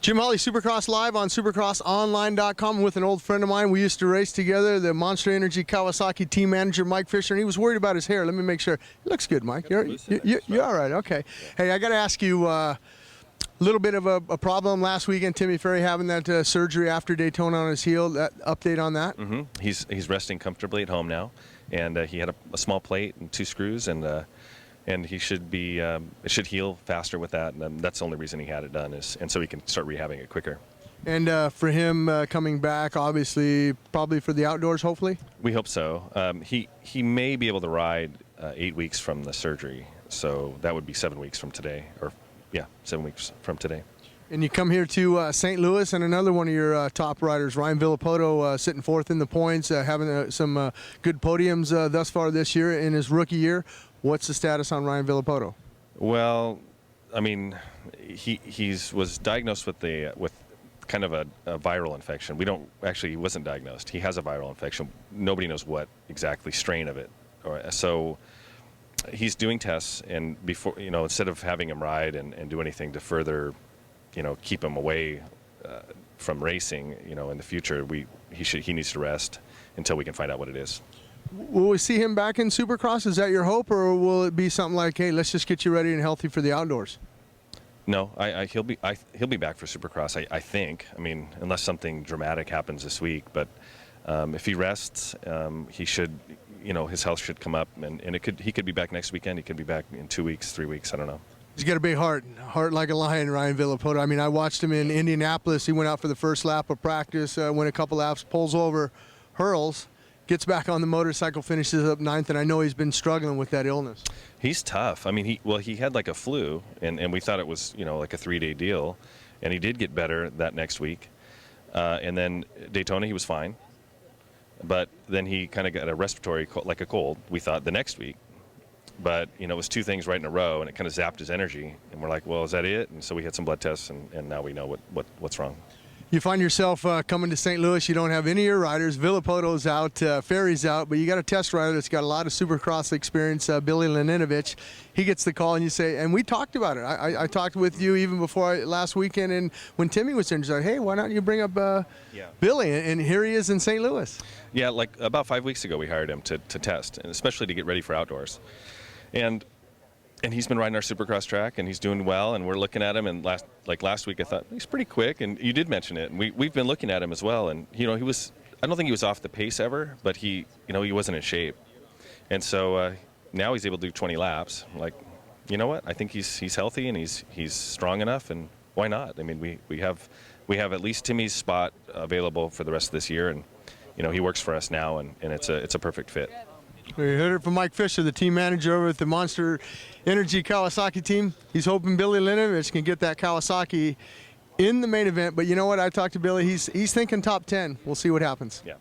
Jim Holley, Supercross Live on supercrossonline.com with an old friend of mine. We used to race together, the Monster Energy Kawasaki Team Manager, Mike Fisher, and he was worried about his hair. Let me make sure. It looks good, Mike. You're all right. Okay. Hey, I got to ask you a little bit of a problem last weekend. Timmy Ferry having that surgery after Daytona on his heel. That update on that? Mm-hmm. He's resting comfortably at home now, and he had a small plate and 2 screws, and he should be it should heal faster with that, and that's the only reason he had it done and so he can start rehabbing it quicker. And for him coming back, obviously, probably for the outdoors, hopefully? We hope so. He may be able to ride 8 weeks from the surgery, so that would be 7 weeks from today, or yeah, 7 weeks from today. And you come here to St. Louis, and another one of your top riders, Ryan Villopoto, sitting fourth in the points, having some good podiums thus far this year in his rookie year. What's the status on Ryan Villopoto? Well, I mean, he was diagnosed with kind of a viral infection. He wasn't diagnosed. He has a viral infection. Nobody knows what exactly strain of it. So he's doing tests, and before, instead of having him ride and do anything to further, keep him away from racing, in the future, he needs to rest until we can find out what it is. Will we see him back in Supercross? Is that your hope, or will it be something like, hey, let's just get you ready and healthy for the outdoors? No, he'll be back for Supercross. I think. I mean, unless something dramatic happens this week, but if he rests, he should. His health should come up, and he could be back next weekend. He could be back in 2 weeks, 3 weeks. I don't know. He's got a big heart like a lion, Ryan Villopoto. I mean, I watched him in Indianapolis. He went out for the first lap of practice, went a couple laps, pulls over, hurls, gets back on the motorcycle, finishes up 9th, and I know he's been struggling with that illness. He's tough. I mean, he had like a flu, and we thought it was, like a 3-day deal, and he did get better that next week. And then Daytona, he was fine. But then he kind of got a respiratory, like a cold, we thought, the next week. But, it was 2 things right in a row, and it kind of zapped his energy. And we're like, well, is that it? And so we had some blood tests, and now we know what's wrong. You find yourself coming to St. Louis, you don't have any of your riders. Villopoto's out, Ferry's out, but you got a test rider that's got a lot of Supercross experience, Billy Leonard. He gets the call, and you say, and we talked about it. I talked with you even before last weekend, and when Timmy was in, you said, hey, why don't you bring up Billy? And here he is in St. Louis. Yeah, like about 5 weeks ago we hired him to test, and especially to get ready for outdoors. And he's been riding our Supercross track, and he's doing well, and we're looking at him, and last week I thought, he's pretty quick, and you did mention it, and we've been looking at him as well, and, I don't think he was off the pace ever, but he wasn't in shape. And so now he's able to do 20 laps. Like, you know what? I think he's healthy, and he's strong enough, and why not? I mean, we have at least Timmy's spot available for the rest of this year, and, he works for us now, and it's a perfect fit. We heard it from Mike Fisher, the team manager over at the Monster Energy Kawasaki team. He's hoping Billy Leonard can get that Kawasaki in the main event. But you know what? I talked to Billy. He's thinking top 10. We'll see what happens. Yeah.